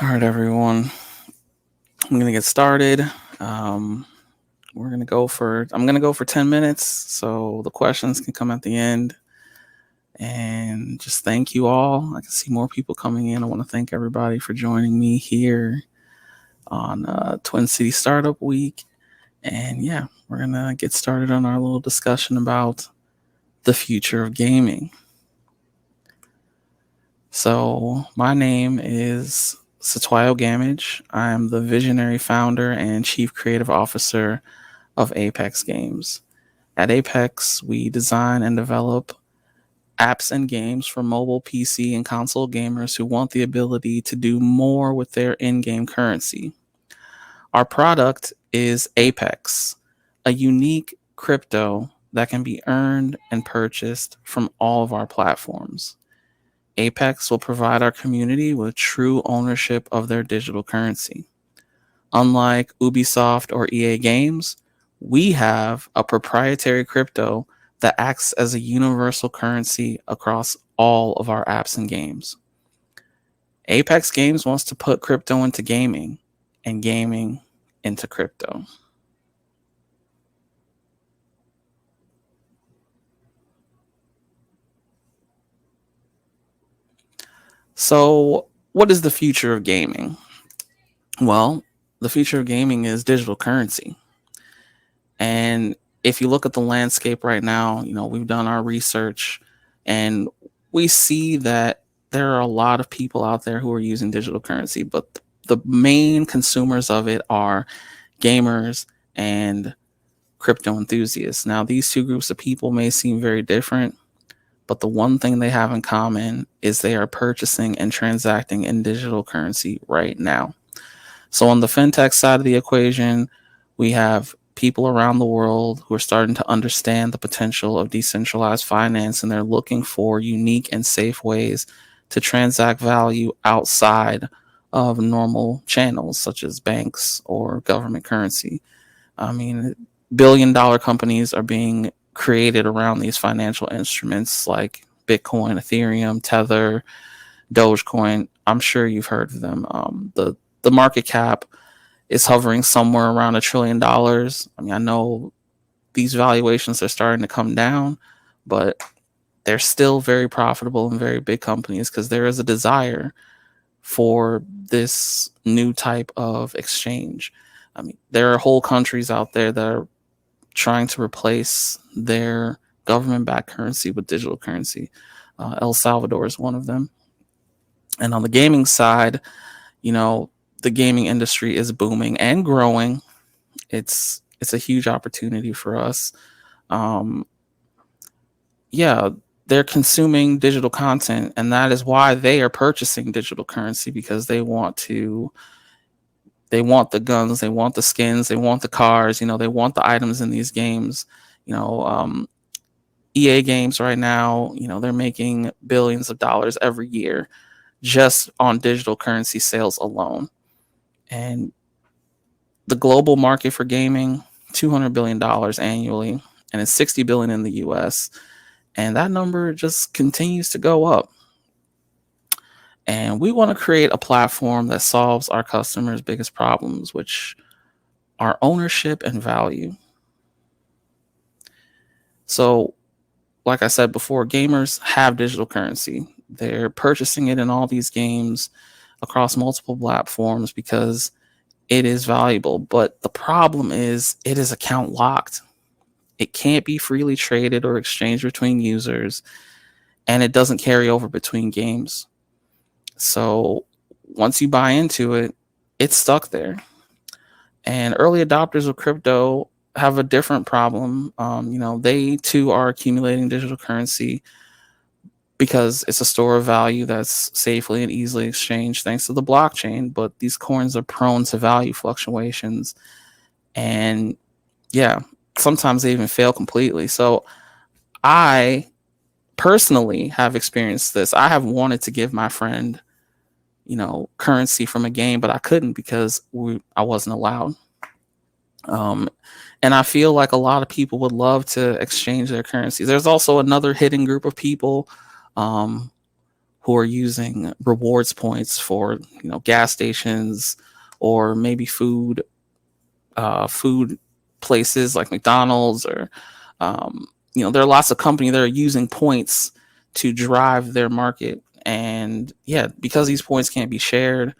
All right, everyone. I'm gonna get started. Um, I'm gonna go for 10 minutes, so the questions can come at the end. And just thank you all. I can see more people coming in. I want to thank everybody for joining me here on Twin City Startup Week. And yeah, we're gonna get started on our little discussion about the future of gaming. So my name is Cetewayo Gammage. I'm the visionary founder and chief creative officer of Apex Games. At Apex, we design and develop apps and games for mobile, PC, and console gamers who want the ability to do more with their in game currency. Our product is Apex, a unique crypto that can be earned and purchased from all of our platforms. Apex will provide our community with true ownership of their digital currency. Unlike Ubisoft or EA Games, we have a proprietary crypto that acts as a universal currency across all of our apps and games. Apex Games wants to put crypto into gaming and gaming into crypto. So, what is the future of gaming? Well, the future of gaming is digital currency. And if you look at the landscape right now, we've done our research and we see that there are a lot of people out there who are using digital currency, but the main consumers of it are gamers and crypto enthusiasts. Now, these two groups of people may seem very different, but the one thing they have in common is they are purchasing and transacting in digital currency right now. So, on the fintech side of the equation, we have people around the world who are starting to understand the potential of decentralized finance, and they're looking for unique and safe ways to transact value outside of normal channels such as banks or government currency. I mean, billion-dollar companies are being created around these financial instruments like Bitcoin, Ethereum, Tether, Dogecoin. I'm sure you've heard of them. The market cap is hovering somewhere around $1 trillion. I mean, I know these valuations are starting to come down, but they're still very profitable and very big companies because there is a desire for this new type of exchange. I mean, there are whole countries out there that are trying to replace their government backed currency with digital currency. El Salvador is one of them. And on the gaming side, you know, the gaming industry is booming and growing. It's a huge opportunity for us. Um, yeah, they're consuming digital content, and that is why they are purchasing digital currency because they want the guns, they want the skins, they want the cars, they want the items in these games. You know, EA games right now, they're making billions of dollars every year just on digital currency sales alone. And the global market for gaming, $200 billion annually, and it's 60 billion in the US. And that number just continues to go up. And we want to create a platform that solves our customers' biggest problems, which are ownership and value. So, like I said before, gamers have digital currency. They're purchasing it in all these games across multiple platforms because it is valuable. But the problem is it is account locked. It can't be freely traded or exchanged between users, and it doesn't carry over between games. So once you buy into it, it's stuck there. And early adopters of crypto have a different problem. They too are accumulating digital currency because it's a store of value that's safely and easily exchanged thanks to the blockchain. But these coins are prone to value fluctuations. And yeah, sometimes they even fail completely. So I personally have experienced this. I have wanted to give my friend, currency from a game, but I couldn't because I wasn't allowed. Um, and I feel like a lot of people would love to exchange their currency. There's also another hidden group of people um, who are using rewards points for gas stations or maybe food places like McDonald's or there are lots of companies that are using points to drive their market. And yeah, because these points can't be shared,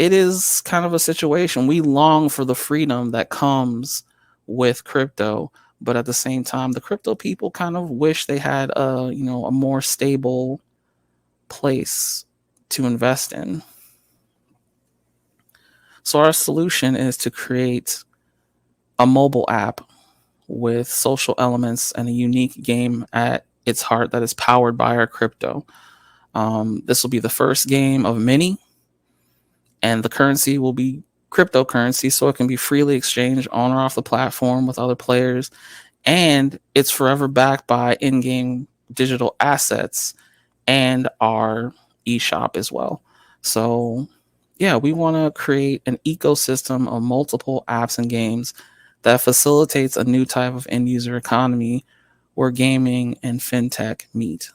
it is kind of a situation. We long for the freedom that comes with crypto, but at the same time, the crypto people kind of wish they had a more stable place to invest in. So our solution is to create a mobile app with social elements and a unique game at its heart that is powered by our crypto. This will be the first game of many, and the currency will be cryptocurrency, so it can be freely exchanged on or off the platform with other players. And it's forever backed by in-game digital assets and our eShop as well. So yeah, we want to create an ecosystem of multiple apps and games that facilitates a new type of end user economy where gaming and fintech meet.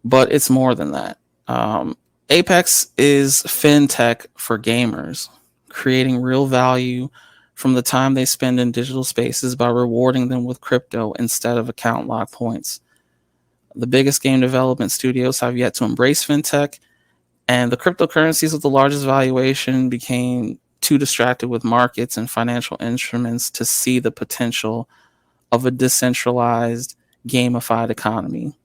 But it's more than that. Apex is fintech for gamers, creating real value from the time they spend in digital spaces by rewarding them with crypto instead of account lock points. The biggest game development studios have yet to embrace fintech, and the cryptocurrencies with the largest valuation became too distracted with markets and financial instruments to see the potential of a decentralized, gamified economy.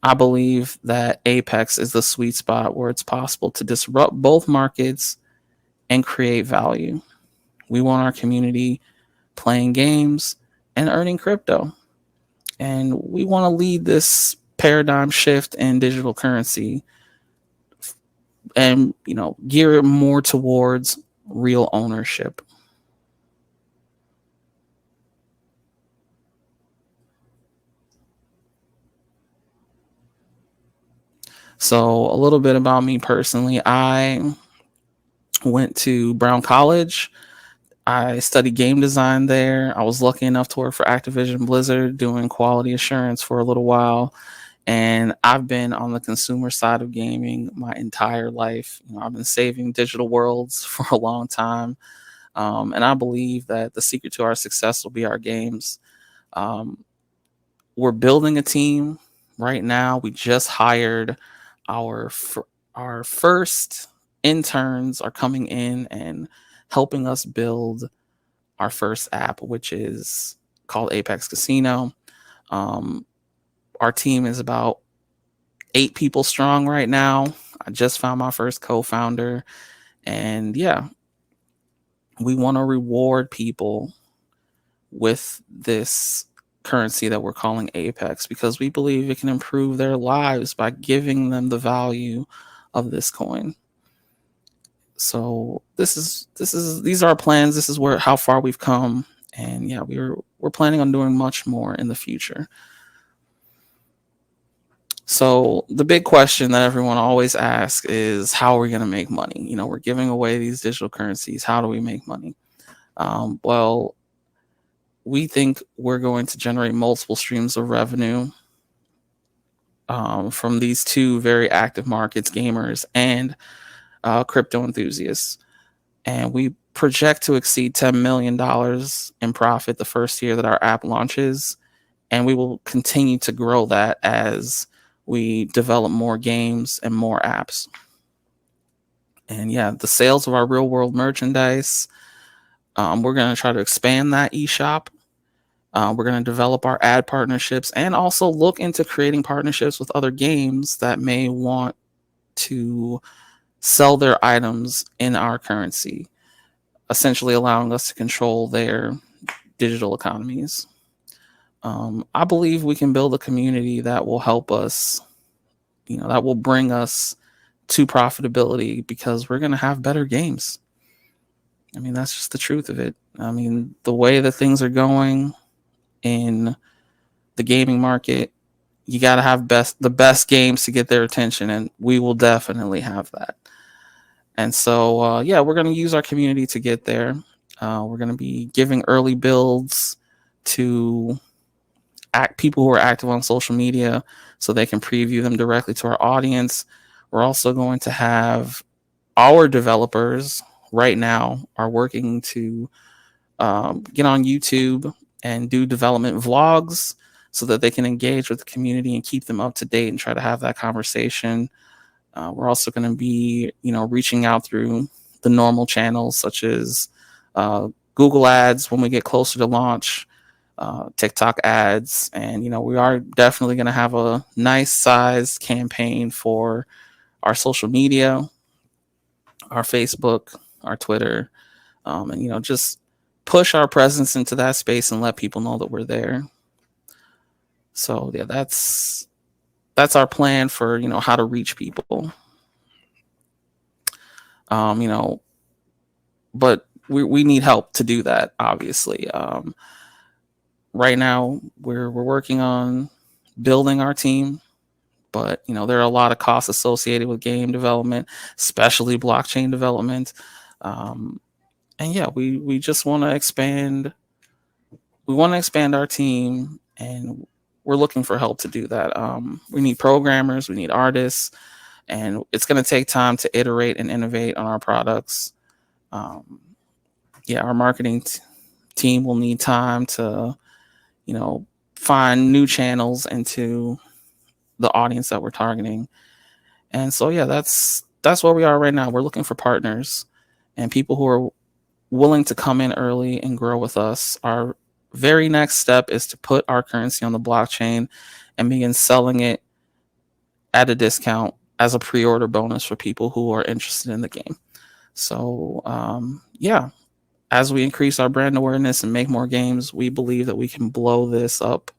I believe that Apex is the sweet spot where it's possible to disrupt both markets and create value. We want our community playing games and earning crypto. And we want to lead this paradigm shift in digital currency and, gear it more towards real ownership. So, a little bit about me personally. I went to Brown College. I studied game design there. I was lucky enough to work for Activision Blizzard doing quality assurance for a little while. And I've been on the consumer side of gaming my entire life. I've been saving digital worlds for a long time. And I believe that the secret to our success will be our games. Um, we're building a team right now. We just hired our our first interns are coming in and helping us build our first app, which is called Apex Casino. Um, our team is about 8 people strong right now. I just found my first co-founder, and yeah, we want to reward people with this currency that we're calling Apex because we believe it can improve their lives by giving them the value of this coin. So these are our plans. This is where how far we've come, and yeah, we're planning on doing much more in the future. So the big question that everyone always asks is, how are we going to make money? We're giving away these digital currencies. How do we make money? Well, we think we're going to generate multiple streams of revenue from these two very active markets, gamers and crypto enthusiasts. And we project to exceed $10 million in profit the first year that our app launches. And we will continue to grow that as we develop more games and more apps. And yeah, the sales of our real world merchandise, we're going to try to expand that eShop. We're going to develop our ad partnerships and also look into creating partnerships with other games that may want to sell their items in our currency, essentially allowing us to control their digital economies. I believe we can build a community that will help us, that will bring us to profitability because we're going to have better games. I mean, that's just the truth of it. I mean, the way that things are going in the gaming market, you got to have the best games to get their attention, and we will definitely have that. And so, yeah, we're going to use our community to get there. We're going to be giving early builds to people who are active on social media so they can preview them directly to our audience. We're also going to have our developers right now are working to get on YouTube and do development vlogs so that they can engage with the community and keep them up to date and try to have that conversation. We're also going to be, reaching out through the normal channels such as Google ads when we get closer to launch, TikTok ads, and we are definitely going to have a nice sized campaign for our social media, our Facebook, our Twitter, and just push our presence into that space and let people know that we're there. So yeah, that's our plan for how to reach people. Um, you know, but we need help to do that. Obviously, right now we're working on building our team, but there are a lot of costs associated with game development, especially blockchain development. And yeah, we just want to expand. We want to expand our team, and we're looking for help to do that. We need programmers, we need artists, and it's going to take time to iterate and innovate on our products. Um, yeah, our marketing team will need time to, find new channels into the audience that we're targeting. And so, yeah, that's where we are right now. We're looking for partners and people who are willing to come in early and grow with us. Our very next step is to put our currency on the blockchain and begin selling it at a discount as a pre-order bonus for people who are interested in the game. So, yeah, as we increase our brand awareness and make more games, we believe that we can blow this up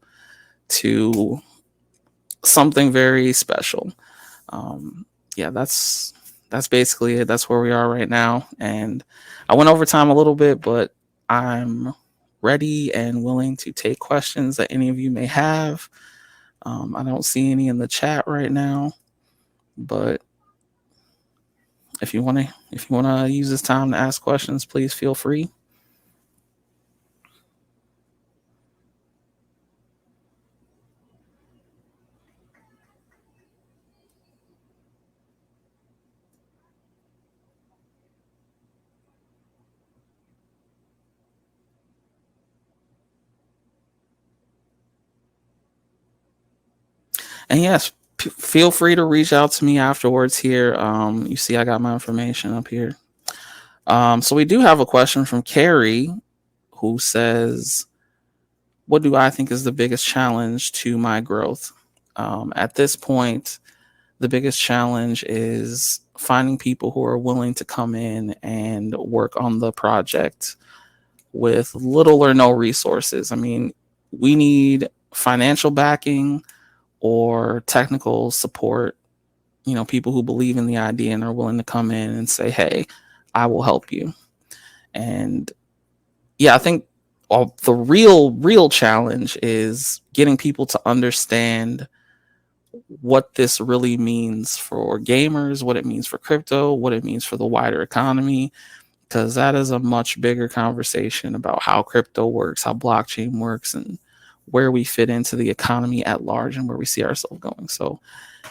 to something very special. Yeah, that's basically it. That's where we are right now. And I went over time a little bit, but I'm ready and willing to take questions that any of you may have. I don't see any in the chat right now, but if you want to use this time to ask questions, please feel free. And yes, feel free to reach out to me afterwards here. You see, I got my information up here. So we do have a question from Carrie who says, what do I think is the biggest challenge to my growth? At this point, the biggest challenge is finding people who are willing to come in and work on the project with little or no resources. I mean, we need financial backing or technical support, people who believe in the idea and are willing to come in and say, hey, I will help you. And yeah, I think the real challenge is getting people to understand what this really means for gamers, what it means for crypto, what it means for the wider economy, because that is a much bigger conversation about how crypto works, how blockchain works, and where we fit into the economy at large and where we see ourselves going. So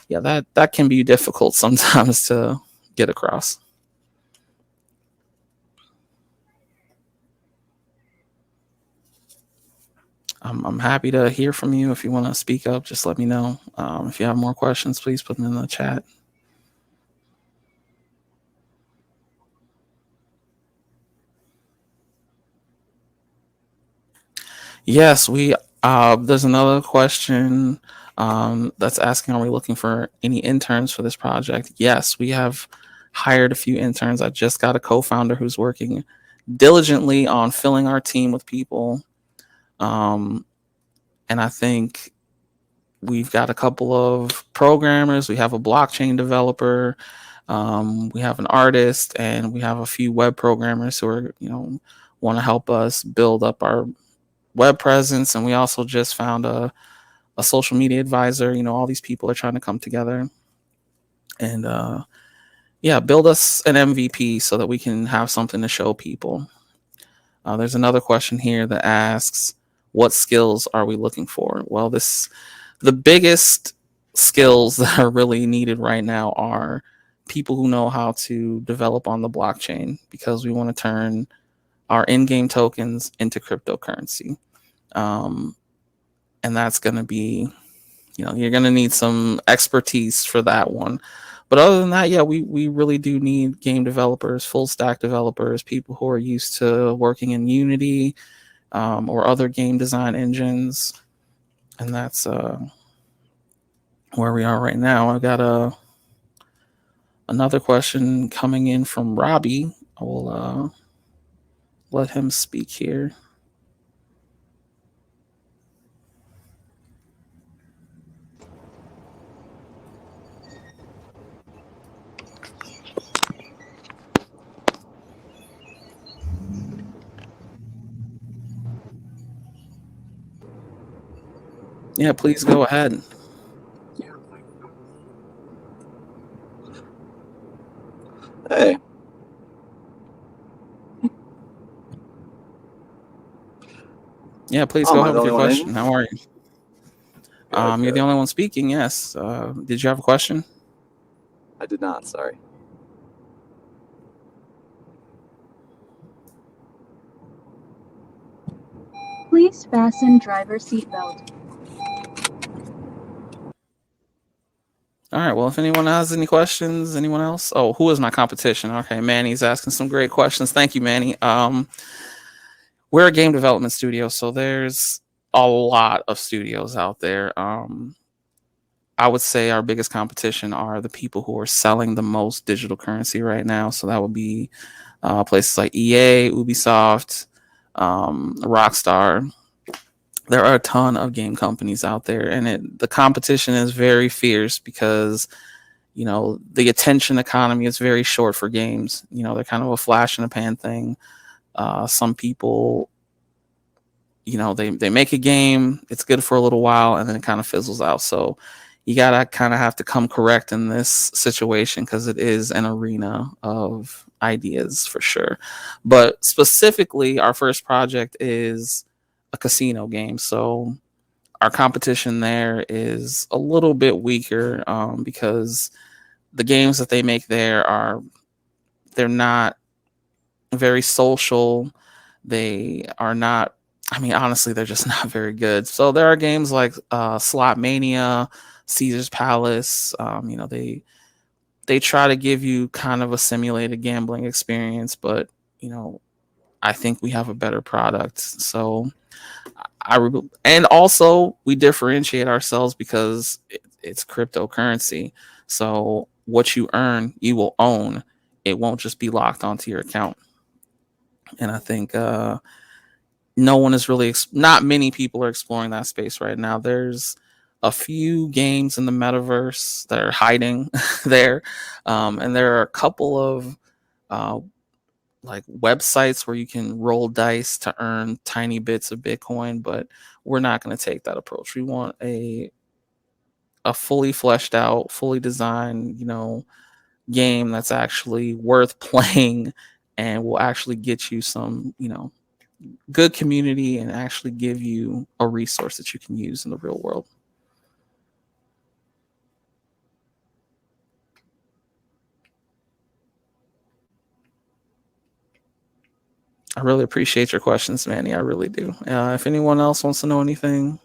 yeah, that can be difficult sometimes to get across. I'm happy to hear from you. If you want to speak up, just let me know. If you have more questions, please put them in the chat. Yes, there's another question that's asking, are we looking for any interns for this project? Yes, we have hired a few interns. I just got a co-founder who's working diligently on filling our team with people. And I think we've got a couple of programmers. We have a blockchain developer. We have an artist, and we have a few web programmers who are, want to help us build up our web presence. And we also just found a social media advisor. All these people are trying to come together and build us an MVP so that we can have something to show people. There's another question here that asks, what skills are we looking for? Well, the biggest skills that are really needed right now are people who know how to develop on the blockchain, because we want to turn our in-game tokens into cryptocurrency. Um, and that's going to be, you're going to need some expertise for that one. But other than that, yeah, we really do need game developers, full stack developers, people who are used to working in Unity, or other game design engines. And that's where we are right now. I got another question coming in from Robbie. I will let him speak here. Yeah, please go ahead. Hey. Yeah, please go ahead with your question. Good, How are you? You're the only one speaking. Yes. Did you have a question? I did not. Sorry. Please fasten driver seatbelt. All right. Well, if anyone has any questions, anyone else? Oh, who is my competition? Okay, Manny's asking some great questions. Thank you, Manny. We're a game development studio, so there's a lot of studios out there. I would say our biggest competition are the people who are selling the most digital currency right now. So that would be places like EA, Ubisoft, Rockstar. There are a ton of game companies out there, and the competition is very fierce because the attention economy is very short for games. They're kind of a flash in the pan thing. Some people, they make a game, it's good for a little while, and then it kind of fizzles out. So you gotta kind of have to come correct in this situation, because it is an arena of ideas for sure. But specifically, our first project is a casino game, so our competition there is a little bit weaker, because the games that they make there they're not very social. They are not, I mean, honestly, they're just not very good. So there are games like Slot Mania, Caesar's Palace. They try to give you kind of a simulated gambling experience, but I think we have a better product. So and also we differentiate ourselves because it's cryptocurrency. So what you earn, you will own. It won't just be locked onto your account. And I think no one is really, not many people are exploring that space right now. There's a few games in the metaverse that are hiding there, and there are a couple of like websites where you can roll dice to earn tiny bits of Bitcoin, but we're not going to take that approach. We want a fully fleshed out, fully designed, game that's actually worth playing and will actually get you some, good community and actually give you a resource that you can use in the real world. I really appreciate your questions, Manny. I really do. If anyone else wants to know anything,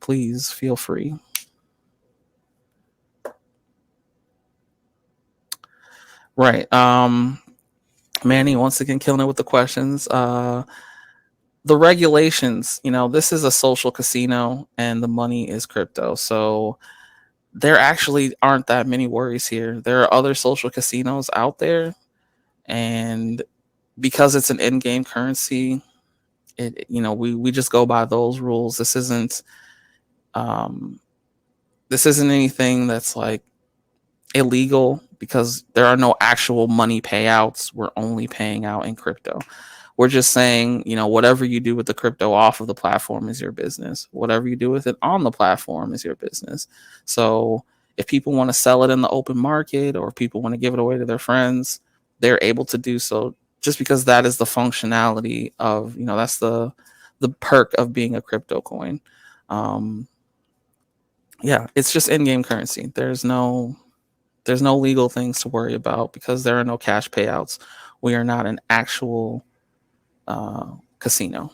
please feel free. Right. Manny, once again, killing it with the questions. The regulations, this is a social casino and the money is crypto. So there actually aren't that many worries here. There are other social casinos out there, and because it's an in-game currency, we just go by those rules. This isn't anything that's like illegal, because there are no actual money payouts. We're only paying out in crypto. We're just saying, whatever you do with the crypto off of the platform is your business. Whatever you do with it on the platform is your business. So if people want to sell it in the open market, or if people want to give it away to their friends, they're able to do so, just because that is the functionality of, that's the the perk of being a crypto coin. Um, yeah, it's just in-game currency. There's no legal things to worry about because there are no cash payouts. We are not an actual casino.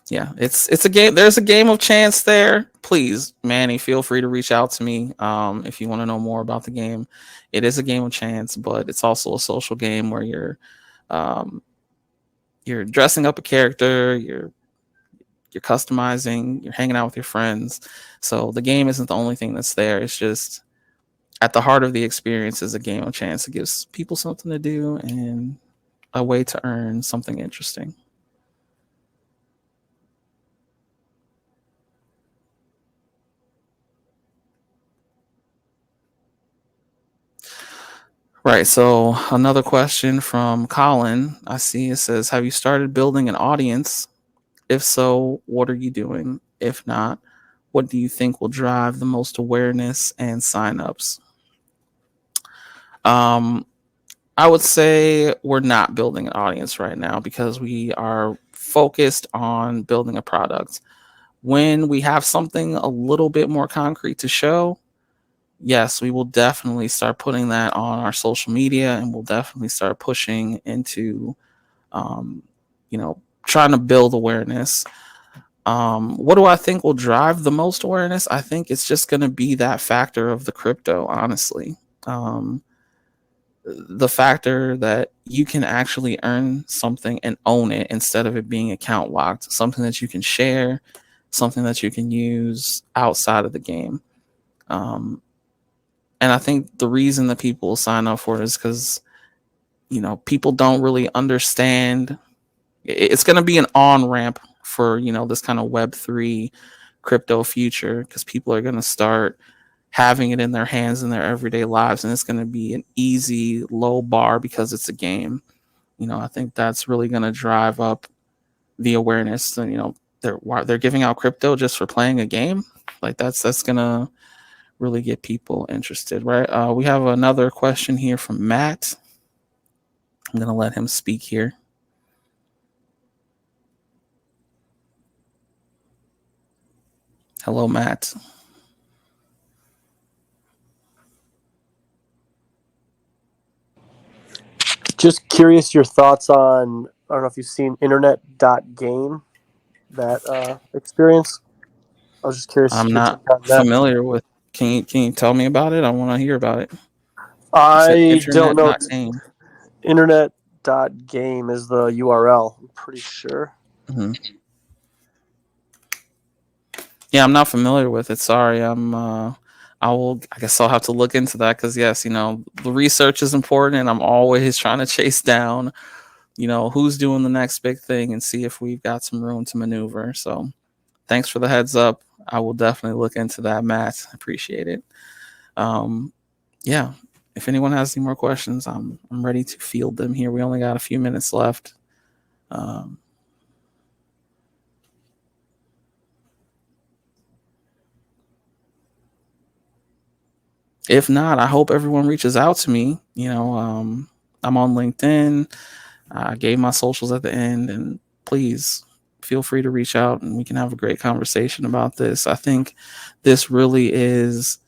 Yeah, it's a game. There's a game of chance there. Please, Manny, feel free to reach out to me if you want to know more about the game. It is a game of chance, but it's also a social game where um, you're dressing up a character, you're customizing, you're hanging out with your friends. So the game isn't the only thing that's there. It's just at the heart of the experience is a game of chance. It gives people something to do and a way to earn something interesting. Right. So another question from Colin. I see it says, have you started building an audience? If so, what are you doing? If not, what do you think will drive the most awareness and signups? Um, I would say we're not building an audience right now because we are focused on building a product. When we have something a little bit more concrete to show, yes, we will definitely start putting that on our social media and we'll definitely start pushing into, um, trying to build awareness. What do I think will drive the most awareness? I think it's just going to be that factor of the crypto, honestly. Um, the factor that you can actually earn something and own it instead of it being account locked, something that you can share, something that you can use outside of the game. And I think the reason that people sign up for it is because, people don't really understand. It's going to be an on ramp for, this kind of Web3 crypto future because people are going to start having it in their hands in their everyday lives. And it's going to be an easy, low bar because it's a game. I think that's really going to drive up the awareness. And, they're giving out crypto just for playing a game. Like that's going to really get people interested, right? We have another question here from Matt. I'm going to let him speak here. Hello, Matt. Just curious your thoughts on, I don't know if you've seen internet.game, that experience. I was just curious I'm your not take on that. familiar with. Can you tell me about it? I want to hear about it. You said I don't internet, know. not game. Internet.game is the URL, I'm pretty sure. Mm-hmm. Yeah, I'm not familiar with it. Sorry. I guess I'll have to look into that because yes, the research is important, and I'm always trying to chase down, who's doing the next big thing and see if we've got some room to maneuver. So, thanks for the heads up. I will definitely look into that, Matt. Appreciate it. Yeah. If anyone has any more questions, I'm ready to field them here. We only got a few minutes left. If not, I hope everyone reaches out to me. I'm on LinkedIn. I gave my socials at the end, and please feel free to reach out and we can have a great conversation about this. I think this really is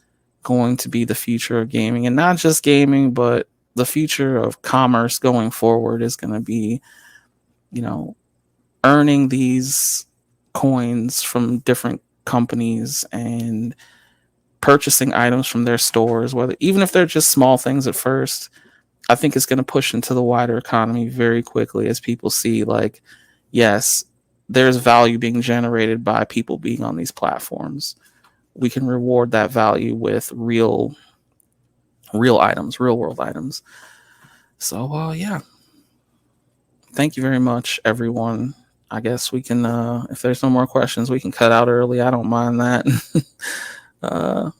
going to be the future of gaming, and not just gaming, but the future of commerce going forward is going to be, earning these coins from different companies and purchasing items from their stores, whether even if they're just small things at first. I think it's going to push into the wider economy very quickly as people see, like, yes, there's value being generated by people being on these platforms. We can reward that value with real items, real world items. So, yeah. Thank you very much, everyone. I guess we can, if there's no more questions, we can cut out early. I don't mind that.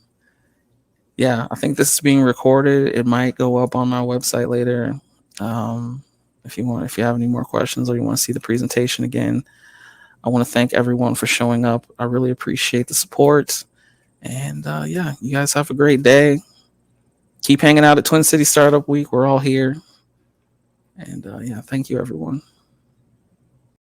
Yeah, I think this is being recorded. It might go up on my website later. If you have any more questions or you want to see the presentation again, I want to thank everyone for showing up. I really appreciate the support. And yeah, you guys have a great day. Keep hanging out at Twin City Startup Week. We're all here. And yeah, thank you, everyone.